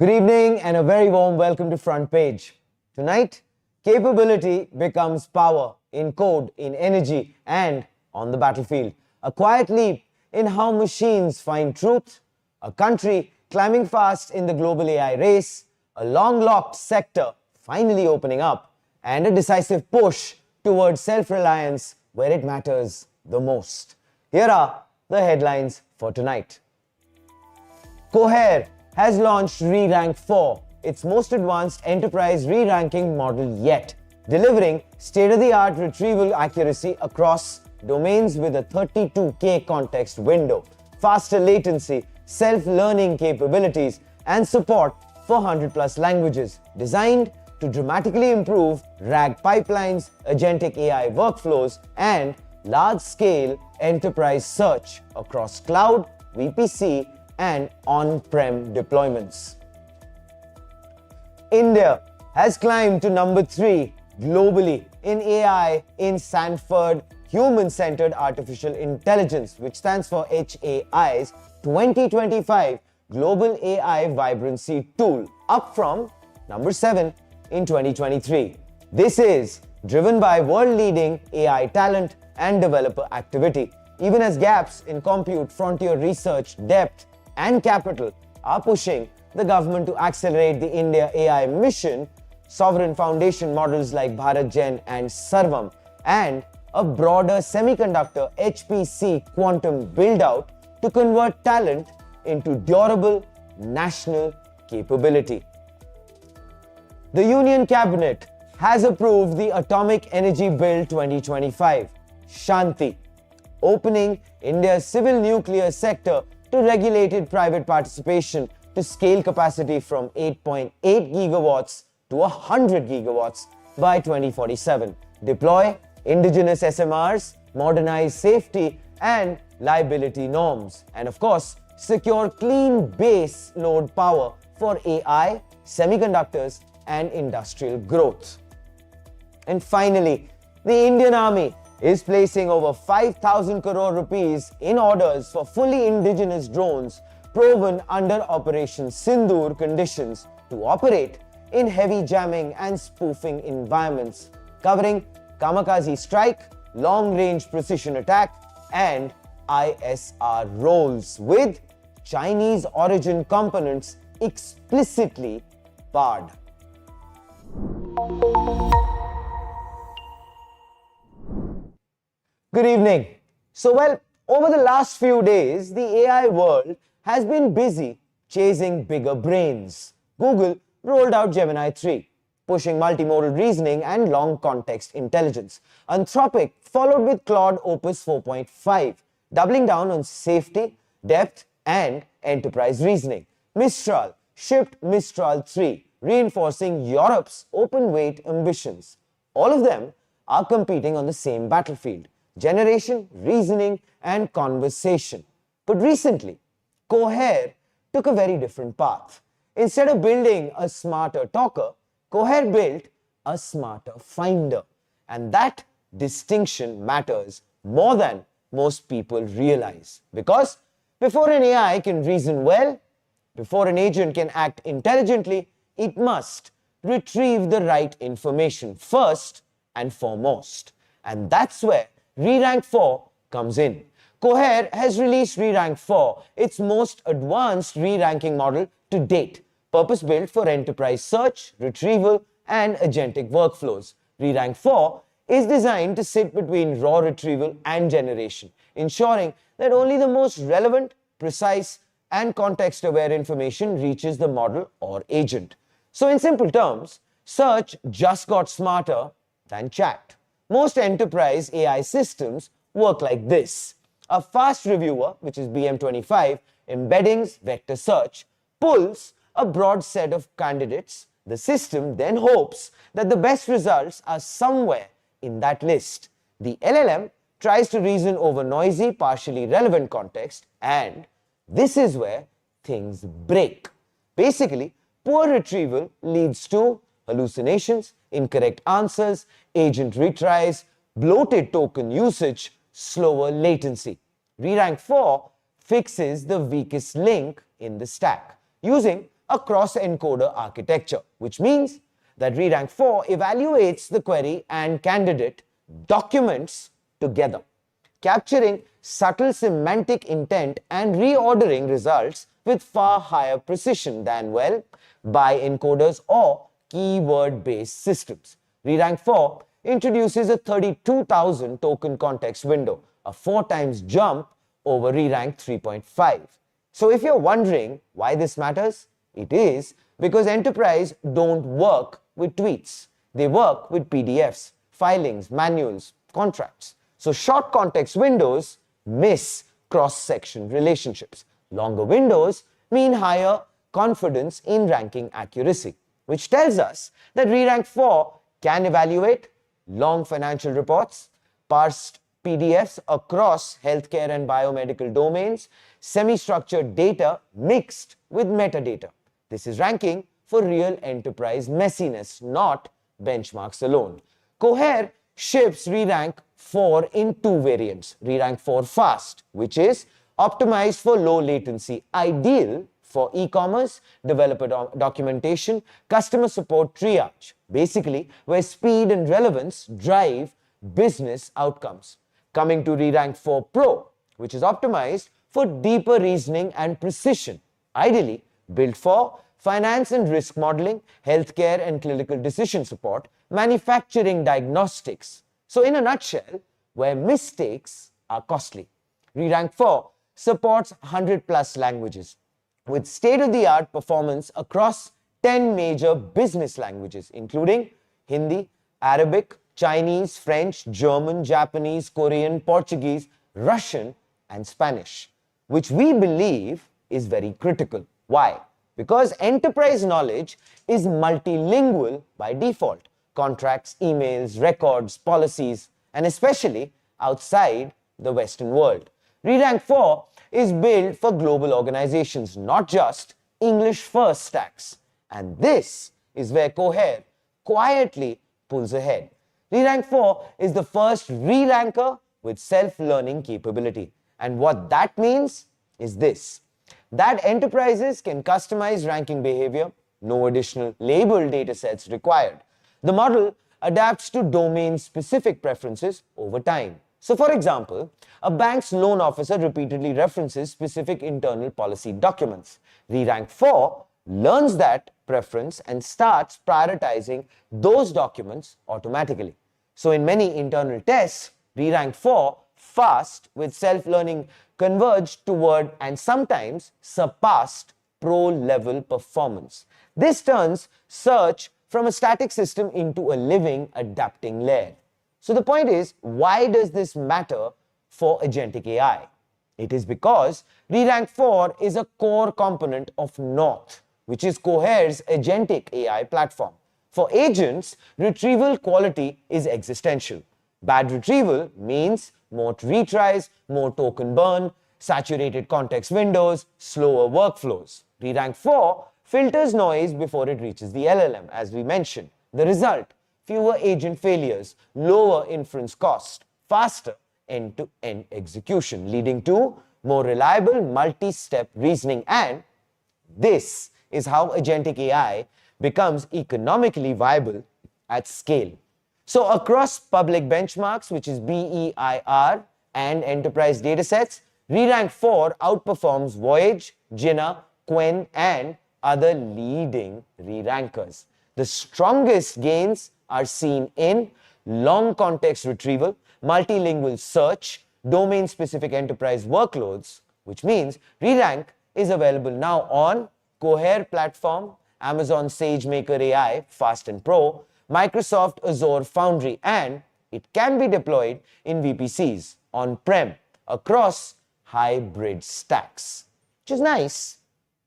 Good evening and a very warm welcome to Front Page. Tonight, capability becomes power in code, in energy, and on the battlefield. A quiet leap in how machines find truth, a country climbing fast in the global AI race, a long-locked sector finally opening up, and a decisive push towards self-reliance where it matters the most. Here are the headlines for tonight. Cohere has launched Rerank 4, its most advanced enterprise re-ranking model yet, delivering state-of-the-art retrieval accuracy across domains with a 32K context window, faster latency, self-learning capabilities, and support for 100+ languages, designed to dramatically improve RAG pipelines, agentic AI workflows, and large-scale enterprise search across cloud, VPC, and on-prem deployments. India has climbed to number 3 globally in AI in Stanford Human-Centered Artificial Intelligence, which stands for HAI's 2025 Global AI Vibrancy Tool, up from number 7 in 2023. This is driven by world-leading AI talent and developer activity, even as gaps in compute, frontier research, depth, and capital are pushing the government to accelerate the India AI mission, sovereign foundation models like BharatGen and Sarvam, and a broader semiconductor HPC quantum build-out to convert talent into durable national capability. The Union Cabinet has approved the Atomic Energy Bill 2025, SHANTI, opening India's civil nuclear sector to regulated private participation to scale capacity from 8.8 gigawatts to 100 gigawatts by 2047, deploy indigenous SMRs, modernize safety and liability norms, and of course, secure clean base load power for AI, semiconductors, and industrial growth. And finally, the Indian Army is placing over 5,000 crore rupees in orders for fully indigenous drones proven under Operation Sindoor conditions to operate in heavy jamming and spoofing environments, covering kamikaze strike, long-range precision attack, and ISR roles, with Chinese origin components explicitly barred. Good evening. So, over the last few days, the AI world has been busy chasing bigger brains. Google rolled out Gemini 3, pushing multimodal reasoning and long context intelligence. Anthropic followed with Claude Opus 4.5, doubling down on safety, depth, and enterprise reasoning. Mistral shipped Mistral 3, reinforcing Europe's open weight ambitions. All of them are competing on the same battlefield: generation, reasoning, and conversation. But recently, Cohere took a very different path. Instead of building a smarter talker, Cohere built a smarter finder. And that distinction matters more than most people realize. Because before an AI can reason well, before an agent can act intelligently, it must retrieve the right information first and foremost. And that's where Rerank 4 comes in. Cohere has released Rerank 4, its most advanced re-ranking model to date, purpose-built for enterprise search, retrieval, and agentic workflows. Rerank 4 is designed to sit between raw retrieval and generation, ensuring that only the most relevant, precise, and context-aware information reaches the model or agent. So in simple terms, search just got smarter than chat. Most enterprise AI systems work like this. A fast reviewer, which is BM25, embeddings vector search, pulls a broad set of candidates. The system then hopes that the best results are somewhere in that list. The LLM tries to reason over noisy, partially relevant context, and this is where things break. Basically, poor retrieval leads to hallucinations, incorrect answers, agent retries, bloated token usage, slower latency. Rerank 4 fixes the weakest link in the stack, using a cross-encoder architecture, which means that Rerank 4 evaluates the query and candidate documents together, capturing subtle semantic intent and reordering results with far higher precision than, well, by encoders or keyword-based systems. Rerank 4 introduces a 32,000 token context window, a 4 times jump over Rerank 3.5. So if you're wondering why this matters, it is because enterprise don't work with tweets. They work with PDFs, filings, manuals, contracts. So short context windows miss cross-section relationships. Longer windows mean higher confidence in ranking accuracy, which tells us that Rerank 4 can evaluate long financial reports, parsed PDFs across healthcare and biomedical domains, semi-structured data mixed with metadata. This is ranking for real enterprise messiness, not benchmarks alone. Cohere ships Rerank 4 in 2 variants. Rerank 4 Fast, which is optimized for low latency, ideal for e-commerce, developer documentation, customer support triage, basically where speed and relevance drive business outcomes. Coming to Rerank 4 Pro, which is optimized for deeper reasoning and precision, ideally built for finance and risk modeling, healthcare and clinical decision support, manufacturing diagnostics. So in a nutshell, where mistakes are costly. Rerank 4 supports 100 plus languages with state-of-the-art performance across 10 major business languages, including Hindi, Arabic, Chinese, French, German, Japanese, Korean, Portuguese, Russian, and Spanish, which we believe is very critical. Why? Because enterprise knowledge is multilingual by default. Contracts, emails, records, policies, and especially outside the Western world. Rerank 4 is built for global organizations, not just English-first stacks. And this is where Cohere quietly pulls ahead. Rerank 4 is the first re-ranker with self-learning capability. And what that means is this: that enterprises can customize ranking behavior, no additional labeled datasets required. The model adapts to domain-specific preferences over time. So for example, a bank's loan officer repeatedly references specific internal policy documents. Rerank 4 learns that preference and starts prioritizing those documents automatically. So in many internal tests, Rerank 4 Fast with self-learning converged toward and sometimes surpassed pro-level performance. This turns search from a static system into a living, adapting layer. So the point is, why does this matter for agentic AI? It is because Rerank 4 is a core component of North, which is Cohere's agentic AI platform. For agents, retrieval quality is existential. Bad retrieval means more retries, more token burn, saturated context windows, slower workflows. Rerank 4 filters noise before it reaches the LLM, as we mentioned. The result: fewer agent failures, lower inference cost, faster end-to-end execution, leading to more reliable multi-step reasoning. And this is how agentic AI becomes economically viable at scale. So across public benchmarks, which is BEIR, and enterprise datasets, Rerank 4 outperforms Voyage, Jina, Qwen, and other leading re-rankers. The strongest gains are seen in long context retrieval, multilingual search, domain-specific enterprise workloads, which means Rerank is available now on Cohere platform, Amazon SageMaker AI, Fast and Pro, Microsoft Azure Foundry, and it can be deployed in VPCs, on-prem, across hybrid stacks, which is nice,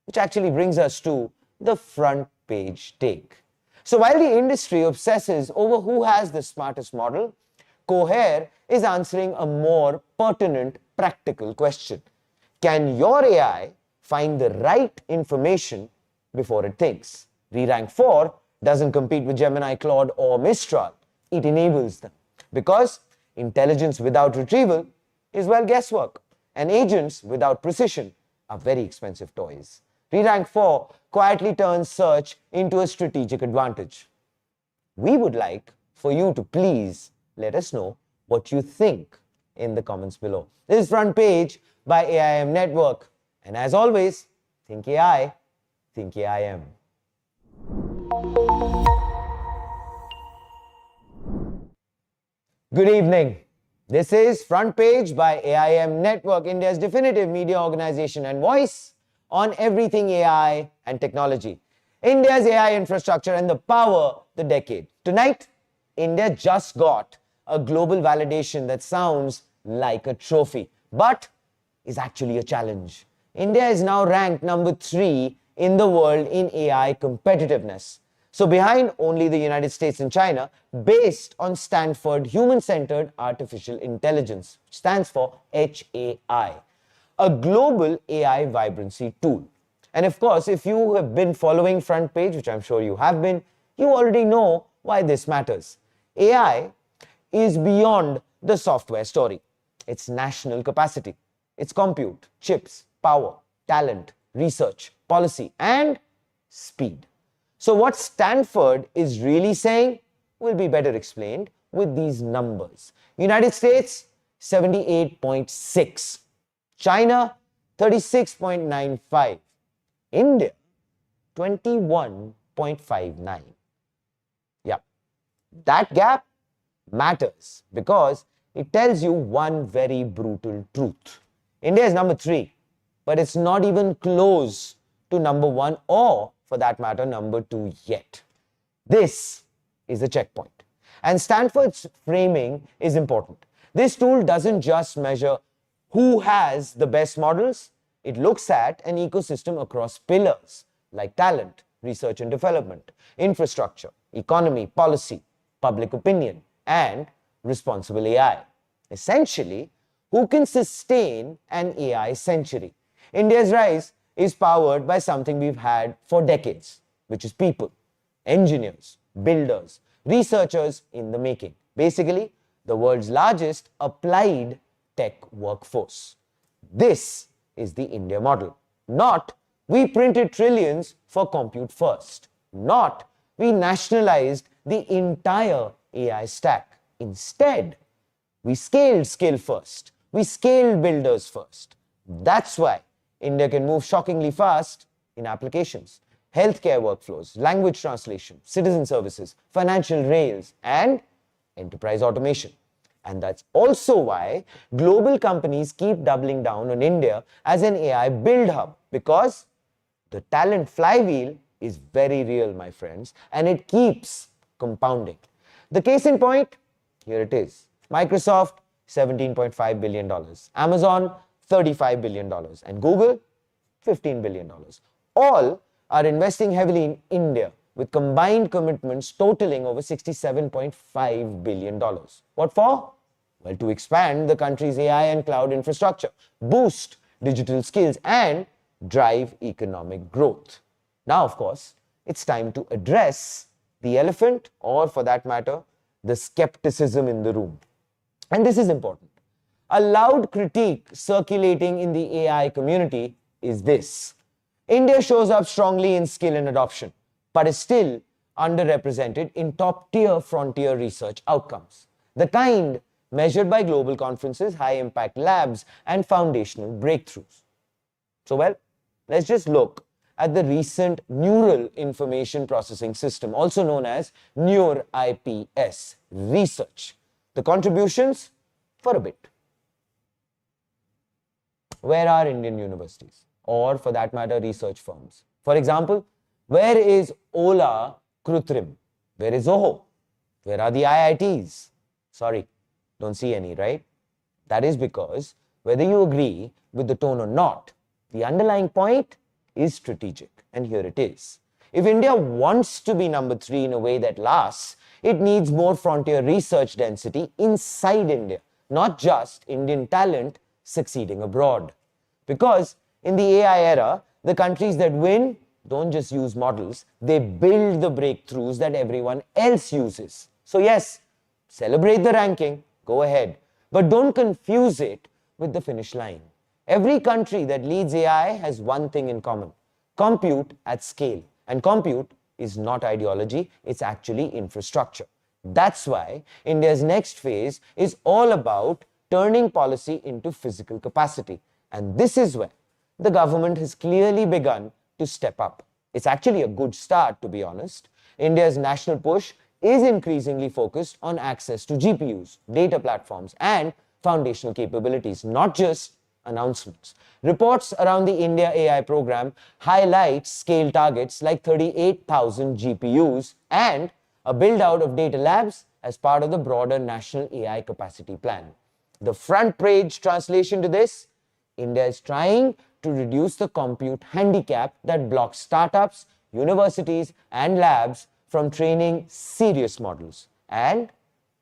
which actually brings us to the front page take. So while the industry obsesses over who has the smartest model, Cohere is answering a more pertinent, practical question. Can your AI find the right information before it thinks? Rerank 4 doesn't compete with Gemini, Claude, or Mistral. It enables them. Because intelligence without retrieval is, well, guesswork. And agents without precision are very expensive toys. Rerank 4 quietly turns search into a strategic advantage. We would like for you to please let us know what you think in the comments below. This is Front Page by AIM Network. And as always, think AI, think AIM. Good evening. This is Front Page by AIM Network, India's definitive media organization and voice on everything AI and technology. India's AI infrastructure and the power the decade. Tonight, India just got a global validation that sounds like a trophy, but is actually a challenge. India is now ranked number 3 in the world in AI competitiveness. So behind only the United States and China, based on Stanford Human-Centered Artificial Intelligence, which stands for HAI, a global AI vibrancy tool. And of course, if you have been following Front Page, which I'm sure you have been, you already know why this matters. AI is beyond the software story. It's national capacity. It's compute, chips, power, talent, research, policy, and speed. So what Stanford is really saying will be better explained with these numbers. United States, 78.6. China, 36.95. India, 21.59. Yeah, that gap matters because it tells you one very brutal truth. India is number 3, but it's not even close to number 1 or, for that matter, number 2 yet. This is a checkpoint. And Stanford's framing is important. This tool doesn't just measure who has the best models. It looks at an ecosystem across pillars like talent, research and development, infrastructure, economy, policy, public opinion, and responsible AI. Essentially, who can sustain an AI century? India's rise is powered by something we've had for decades, which is people, engineers, builders, researchers in the making. Basically, the world's largest applied tech workforce. This is the India model. Not we printed trillions for compute first. Not we nationalized the entire AI stack. Instead, we scaled skill first. We scaled builders first. That's why India can move shockingly fast in applications, healthcare workflows, language translation, citizen services, financial rails, and enterprise automation. And that's also why global companies keep doubling down on India as an AI build hub, because the talent flywheel is very real, my friends, and it keeps compounding. The case in point, here it is. Microsoft, $17.5 billion. Amazon, $35 billion. And Google, $15 billion. All are investing heavily in India with combined commitments totaling over $67.5 billion. What for? Well, to expand the country's AI and cloud infrastructure, boost digital skills, and drive economic growth. Now, of course, it's time to address the elephant, or for that matter, the skepticism in the room. And this is important. A loud critique circulating in the AI community is this: India shows up strongly in skill and adoption, but is still underrepresented in top-tier frontier research outcomes, the kind measured by global conferences, high-impact labs, and foundational breakthroughs. So, well, let's just look at the recent Neural Information Processing System, also known as NeurIPS research. The contributions for a bit. Where are Indian universities? Or for that matter, research firms? For example, where is Ola Krutrim? Where is Zoho? Where are the IITs? Sorry, don't see any, right? That is because whether you agree with the tone or not, the underlying point is strategic. And here it is. If India wants to be number 3 in a way that lasts, it needs more frontier research density inside India, not just Indian talent succeeding abroad. Because in the AI era, the countries that win don't just use models, they build the breakthroughs that everyone else uses. So yes, celebrate the ranking, go ahead, but don't confuse it with the finish line. Every country that leads AI has one thing in common: compute at scale. And compute is not ideology, it's actually infrastructure. That's why India's next phase is all about turning policy into physical capacity. And this is where the government has clearly begun to step up. It's actually a good start, to be honest. India's national push is increasingly focused on access to GPUs, data platforms, and foundational capabilities, not just announcements. Reports around the India AI program highlight scale targets like 38,000 GPUs and a build-out of data labs as part of the broader national AI capacity plan. The front page translation to this: India is trying to reduce the compute handicap that blocks startups, universities, and labs from training serious models. And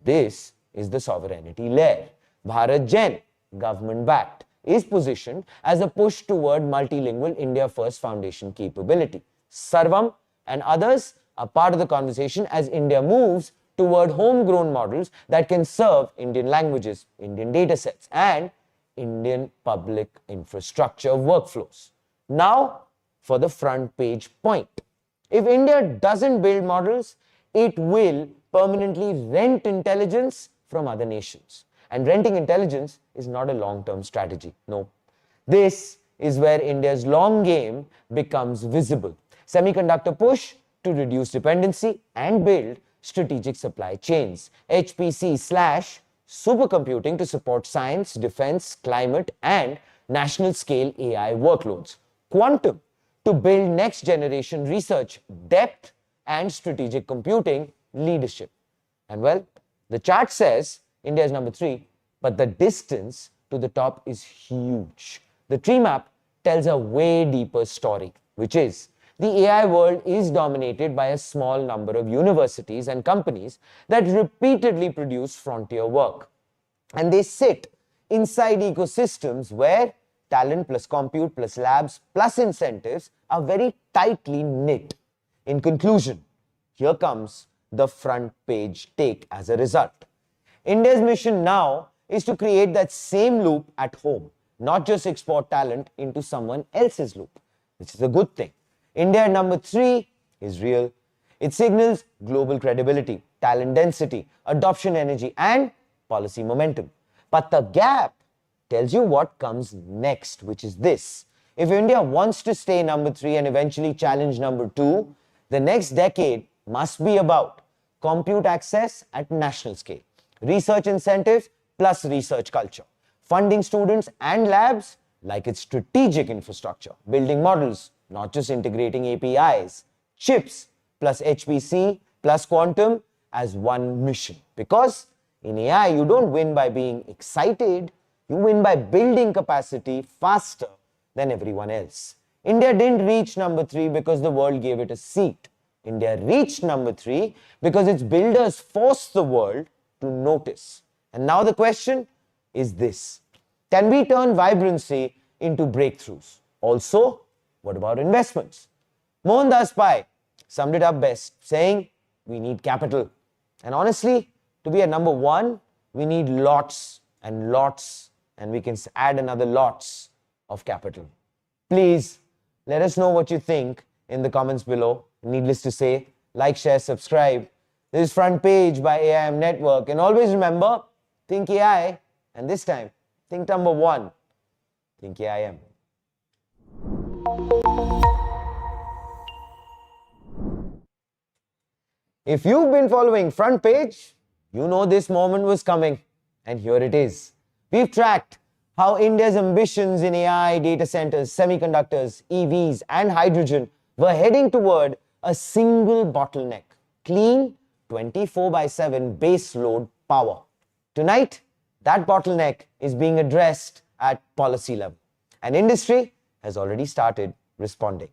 this is the sovereignty layer. Bharat Gen, government-backed, is positioned as a push toward multilingual India First Foundation capability. Sarvam and others are part of the conversation as India moves toward homegrown models that can serve Indian languages, Indian datasets, and Indian public infrastructure workflows. Now, for the front page point. If India doesn't build models, it will permanently rent intelligence from other nations. And renting intelligence is not a long-term strategy. No. This is where India's long game becomes visible. Semiconductor push to reduce dependency and build strategic supply chains. HPC/supercomputing to support science, defense, climate, and national-scale AI workloads. Quantum to build next-generation research, depth, and strategic computing leadership. And well, the chart says India is number 3, but the distance to the top is huge. The tree map tells a way deeper story, which is the AI world is dominated by a small number of universities and companies that repeatedly produce frontier work. And they sit inside ecosystems where talent plus compute plus labs plus incentives are very tightly knit. In conclusion, here comes the front page take as a result. India's mission now is to create that same loop at home, not just export talent into someone else's loop, which is a good thing. India at number 3 is real. It signals global credibility, talent density, adoption energy, and policy momentum. But the gap tells you what comes next, which is this. If India wants to stay number 3 and eventually challenge number 2, the next decade must be about compute access at national scale, research incentives plus research culture, funding students and labs like its strategic infrastructure, building models, not just integrating APIs, chips plus HPC plus quantum as one mission. Because in AI, you don't win by being excited, you win by building capacity faster than everyone else. India didn't reach number 3 because the world gave it a seat. India reached number 3 because its builders forced the world to notice. And now the question is this: can we turn vibrancy into breakthroughs? Also, what about investments? Mohandas Pai summed it up best, saying we need capital. And honestly, to be at number 1, we need lots and lots, and we can add another lots of capital. Please let us know what you think in the comments below. Needless to say, like, share, subscribe. This is Front Page by AIM Network. And always remember, think AI, and this time, think number 1, think AIM. If you've been following Front Page, you know this moment was coming, and here it is. We've tracked how India's ambitions in AI, data centers, semiconductors, EVs, and hydrogen were heading toward a single bottleneck: clean 24/7 base load power. Tonight, that bottleneck is being addressed at policy level, and industry has already started responding.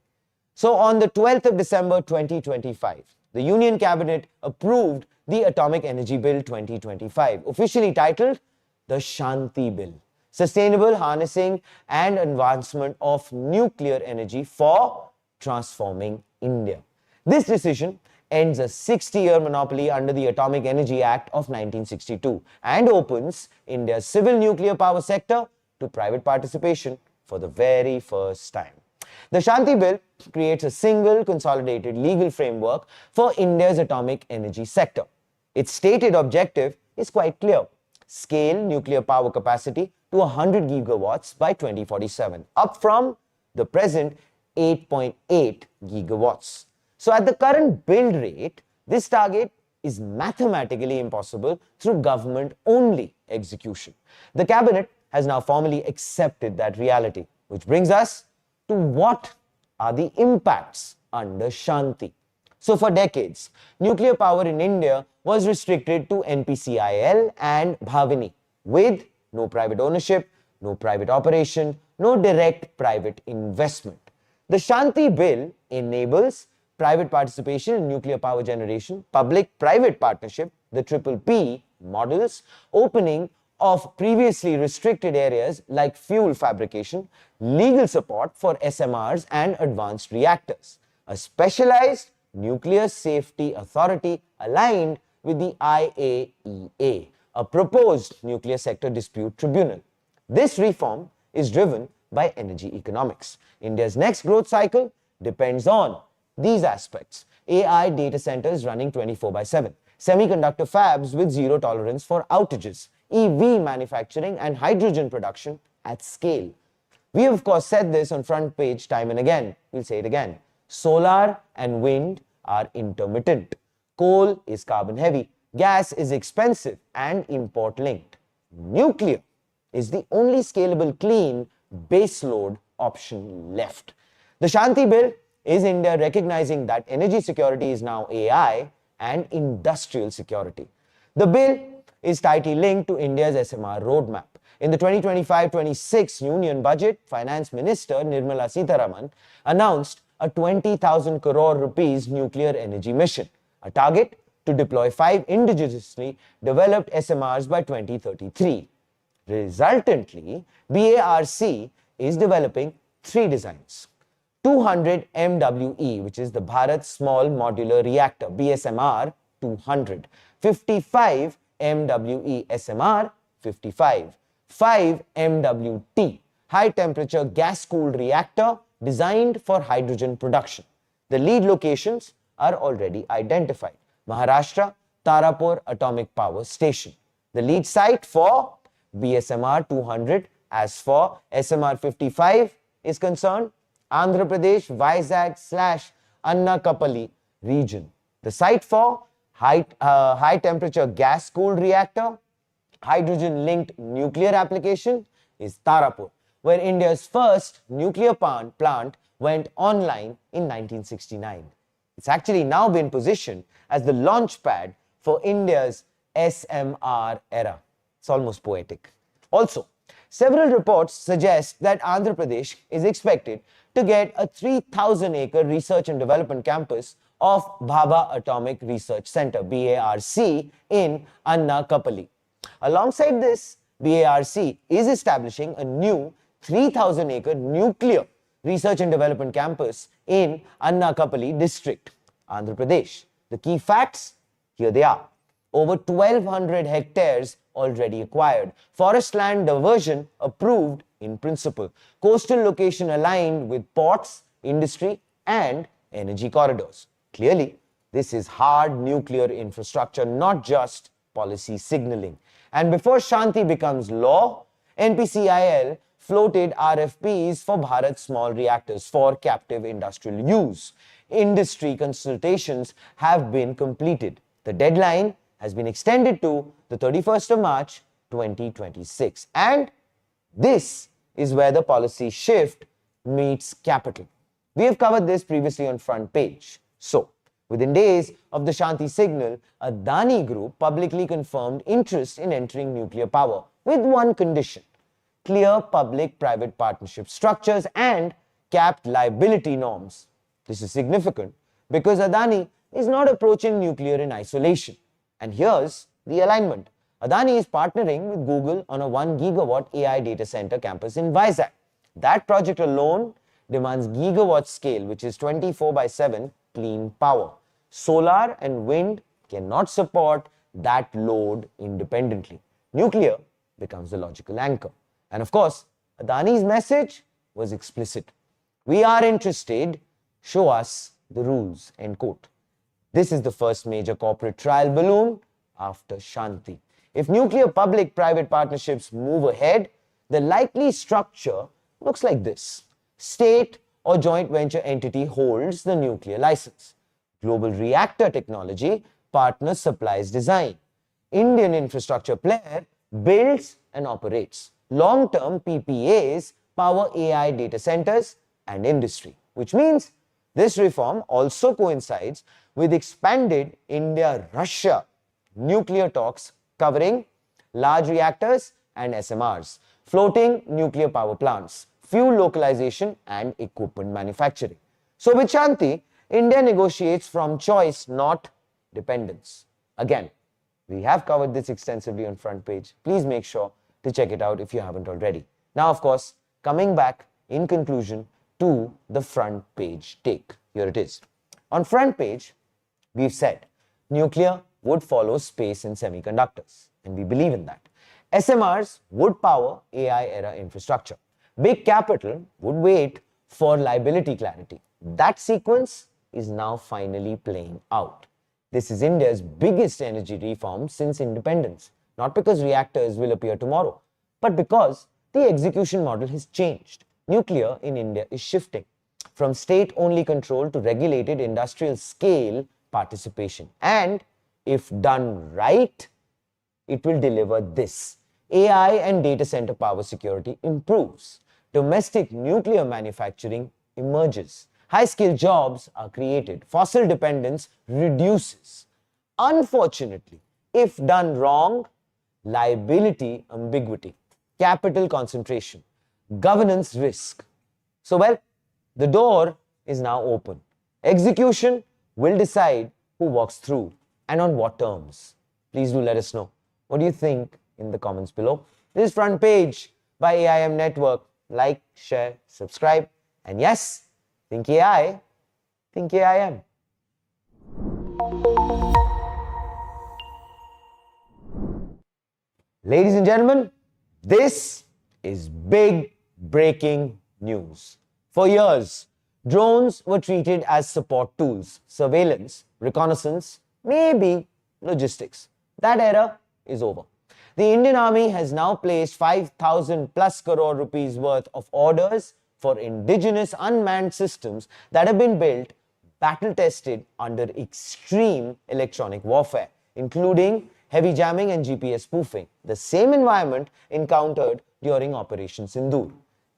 So on the 12th of December 2025, the Union Cabinet approved the Atomic Energy Bill 2025, officially titled the SHANTI Bill, Sustainable Harnessing and Advancement of Nuclear Energy for Transforming India. This decision ends a 60-year monopoly under the Atomic Energy Act of 1962 and opens India's civil nuclear power sector to private participation for the very first time. The Shanti Bill creates a single consolidated legal framework for India's atomic energy sector. Its stated objective is quite clear: scale nuclear power capacity to 100 gigawatts by 2047, up from the present 8.8 gigawatts. So at the current build rate, this target is mathematically impossible through government-only execution. The cabinet has now formally accepted that reality, which brings us to what are the impacts under Shanti. So for decades, nuclear power in India was restricted to NPCIL and Bhavini, with no private ownership, no private operation, no direct private investment. The Shanti Bill enables private participation in nuclear power generation, public-private partnership, the triple P models, opening of previously restricted areas like fuel fabrication, legal support for SMRs and advanced reactors, a specialized nuclear safety authority aligned with the IAEA, a proposed nuclear sector dispute tribunal. This reform is driven by energy economics. India's next growth cycle depends on these aspects: AI data centers running 24/7, semiconductor fabs with zero tolerance for outages, EV manufacturing and hydrogen production at scale. We have of course said this on front page time and again. We'll say it again. Solar and wind are intermittent. Coal is carbon heavy. Gas is expensive and import linked. Nuclear is the only scalable, clean, baseload option left. The Shanti Bill is India recognizing that energy security is now AI and industrial security. The bill is tightly linked to India's SMR roadmap. In the 2025-26 Union Budget, Finance Minister Nirmala Sitharaman announced a 20,000 crore rupees nuclear energy mission, a target to deploy 5 indigenously developed SMRs by 2033. Resultantly, BARC is developing 3 designs: 200 MWE, which is the Bharat Small Modular Reactor, BSMR 200, 55 MWE SMR 55, 5 MWT, high temperature gas cooled reactor designed for hydrogen production. The lead locations are already identified: Maharashtra, Tarapur Atomic Power Station. The lead site for BSMR 200, as for SMR 55 is concerned, Andhra Pradesh, Vizag / Annakapalli region. The site for high temperature gas cooled reactor, hydrogen linked nuclear application is Tarapur, where India's first nuclear plant went online in 1969. It's actually now been positioned as the launch pad for India's SMR era. It's almost poetic. Also, several reports suggest that Andhra Pradesh is expected to get a 3,000-acre research and development campus of Bhabha Atomic Research Center, BARC, in Annakapalli. Alongside this, BARC is establishing a new 3,000-acre nuclear research and development campus in Annakapalli district, Andhra Pradesh. The key facts, here they are: over 1,200 hectares already acquired, forest land diversion approved in principle, coastal location aligned with ports, industry and energy corridors. Clearly, this is hard nuclear infrastructure, not just policy signaling. And before Shanti becomes law, NPCIL floated RFPs for Bharat small reactors for captive industrial use. Industry consultations have been completed. The deadline has been extended to the 31st of March 2026. And this is where the policy shift meets capital. We have covered this previously on front page. So, within days of the Shanti signal, Adani Group publicly confirmed interest in entering nuclear power with one condition: clear public-private partnership structures and capped liability norms. This is significant because Adani is not approaching nuclear in isolation. And here's the alignment. Adani is partnering with Google on a 1 gigawatt AI data center campus in Vizag. That project alone demands gigawatt scale, which is 24/7 clean power. Solar and wind cannot support that load independently. Nuclear becomes the logical anchor. And of course, Adani's message was explicit: We are interested. Show us the rules, end quote. This is the first major corporate trial balloon after Shanti. If nuclear public-private partnerships move ahead, the likely structure looks like this. State or joint venture entity holds the nuclear license. Global reactor technology partner supplies design. Indian infrastructure player builds and operates. Long-term PPAs power AI data centers and industry, which means this reform also coincides with expanded India-Russia nuclear talks covering large reactors and SMRs, floating nuclear power plants, fuel localization and equipment manufacturing. So with Shanti, India negotiates from choice, not dependence. Again, we have covered this extensively on front page. Please make sure to check it out if you haven't already. Now, of course, coming back in conclusion to the front page take. Here it is. On front page, we've said nuclear would follow space and semiconductors, and we believe in that. SMRs would power AI era infrastructure. Big capital would wait for liability clarity. That sequence is now finally playing out. This is India's biggest energy reform since independence, not because reactors will appear tomorrow, but because the execution model has changed. Nuclear in India is shifting from state-only control to regulated industrial scale participation. And if done right, it will deliver this. AI and data center power security improves. Domestic nuclear manufacturing emerges. High-skilled jobs are created. Fossil dependence reduces. Unfortunately, if done wrong, liability ambiguity, capital concentration, governance risk. So, well, the door is now open. Execution will decide who walks through and on what terms. Please do let us know. What do you think in the comments below? This is Front Page by AIM Network. Like, share, subscribe, and yes, think AI, think AIM. Ladies and gentlemen, this is big breaking news. For years, drones were treated as support tools, surveillance, reconnaissance, maybe logistics. That era is over. The Indian Army has now placed 5,000 plus crore rupees worth of orders for indigenous unmanned systems that have been built, battle tested under extreme electronic warfare, including heavy jamming and GPS spoofing, the same environment encountered during Operation Sindoor.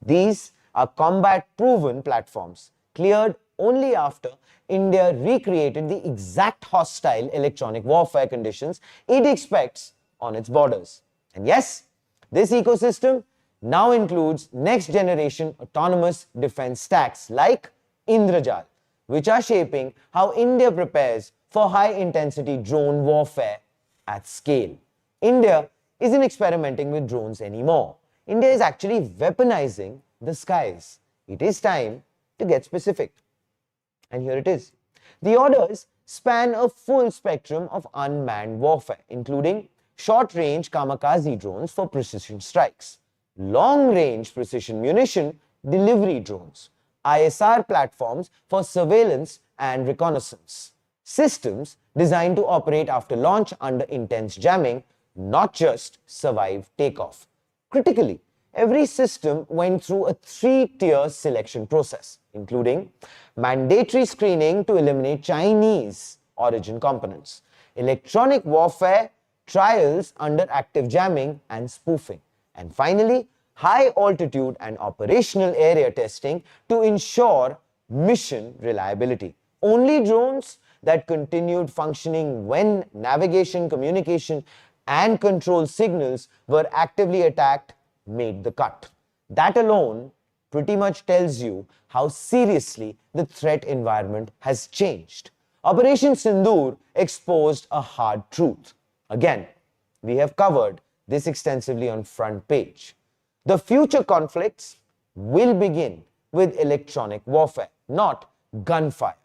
These are combat-proven platforms, cleared only after India recreated the exact hostile electronic warfare conditions it expects on its borders. And yes, this ecosystem now includes next-generation autonomous defense stacks like Indrajal, which are shaping how India prepares for high-intensity drone warfare at scale. India isn't experimenting with drones anymore. India is actually weaponizing the skies. It is time to get specific. And here it is. The orders span a full spectrum of unmanned warfare, including short-range kamikaze drones for precision strikes, long-range precision munition delivery drones, ISR platforms for surveillance and reconnaissance, systems designed to operate after launch under intense jamming, not just survive takeoff. Critically, every system went through a 3-tier selection process, including mandatory screening to eliminate Chinese origin components, electronic warfare trials under active jamming and spoofing, and finally, high altitude and operational area testing to ensure mission reliability. Only drones that continued functioning when navigation, communication, and control signals were actively attacked made the cut. That alone pretty much tells you how seriously the threat environment has changed. Operation Sindoor exposed a hard truth. Again, we have covered this extensively on Front Page. The future conflicts will begin with electronic warfare, not gunfire.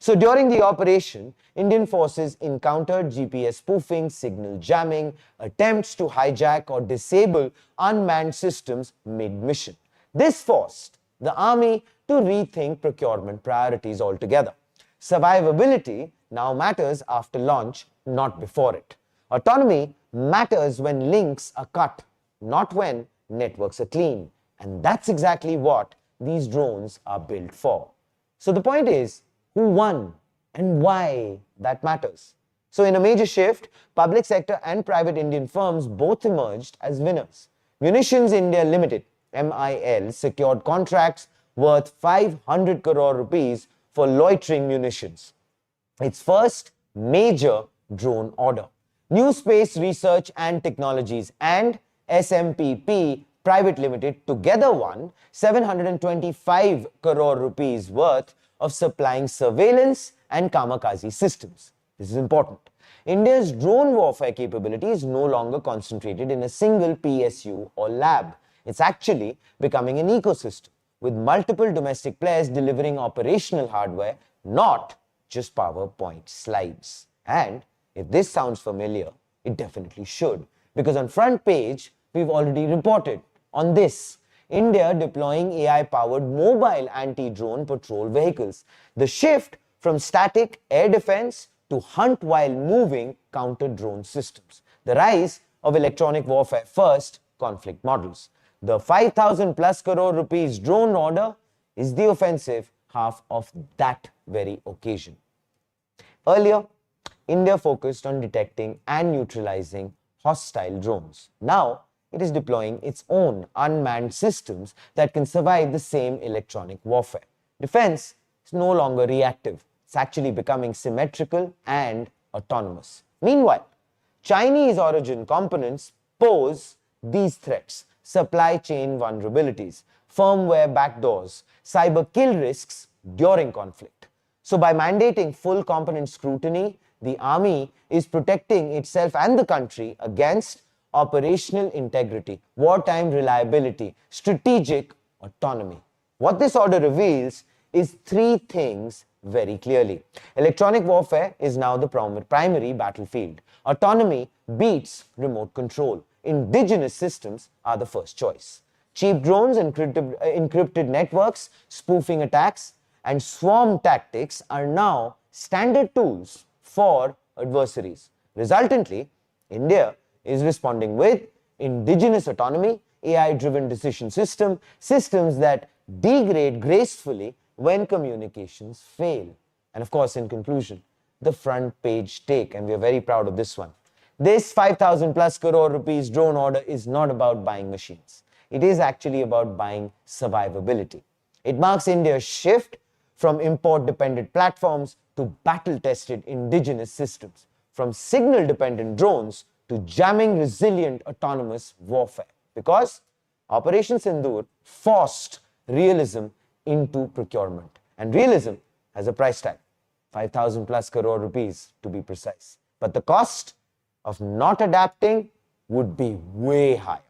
So during the operation, Indian forces encountered GPS spoofing, signal jamming, attempts to hijack or disable unmanned systems mid-mission. This forced the army to rethink procurement priorities altogether. Survivability now matters after launch, not before it. Autonomy matters when links are cut, not when networks are clean. And that's exactly what these drones are built for. So the point is, who won and why that matters. So in a major shift, public sector and private Indian firms both emerged as winners. Munitions India Limited, MIL, secured contracts worth 500 crore rupees for loitering munitions, its first major drone order. New Space Research and Technologies and SMPP Private Limited together won 725 crore rupees worth of supplying surveillance and kamikaze systems. This is important. India's drone warfare capability is no longer concentrated in a single PSU or lab. It's actually becoming an ecosystem with multiple domestic players delivering operational hardware, not just PowerPoint slides. And if this sounds familiar, it definitely should, because on front page, we've already reported on this. India deploying AI-powered mobile anti-drone patrol vehicles. The shift from static air defense to hunt while moving counter-drone systems. The rise of electronic warfare first conflict models. The 5,000 plus crore rupees drone order is the offensive half of that very occasion. Earlier, India focused on detecting and neutralizing hostile drones. Now, it is deploying its own unmanned systems that can survive the same electronic warfare. Defense is no longer reactive. It's actually becoming symmetrical and autonomous. Meanwhile, Chinese origin components pose these threats: supply chain vulnerabilities, firmware backdoors, cyber kill risks during conflict. So by mandating full component scrutiny, the army is protecting itself and the country against operational integrity, wartime reliability, strategic autonomy. What this order reveals is three things very clearly. Electronic warfare is now the primary battlefield. Autonomy beats remote control. Indigenous systems are the first choice. Cheap drones, encrypted networks, spoofing attacks, and swarm tactics are now standard tools for adversaries. Resultantly, India is responding with indigenous autonomy, AI-driven decision systems that degrade gracefully when communications fail. And of course, in conclusion, the front page take, and we are very proud of this one. This 5,000 plus crore rupees drone order is not about buying machines. It is actually about buying survivability. It marks India's shift from import-dependent platforms to battle-tested indigenous systems, from signal-dependent drones to jamming resilient autonomous warfare. Because Operation Sindoor forced realism into procurement. And realism has a price tag, 5,000 plus crore rupees to be precise. But the cost of not adapting would be way higher.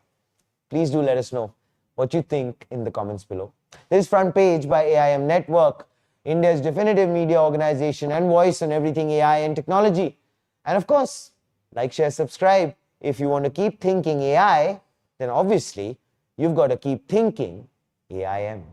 Please do let us know what you think in the comments below. This is Front Page by AIM Network, India's definitive media organization and voice on everything AI and technology. And of course, like, share, subscribe. If you want to keep thinking AI, then obviously you've got to keep thinking AIM.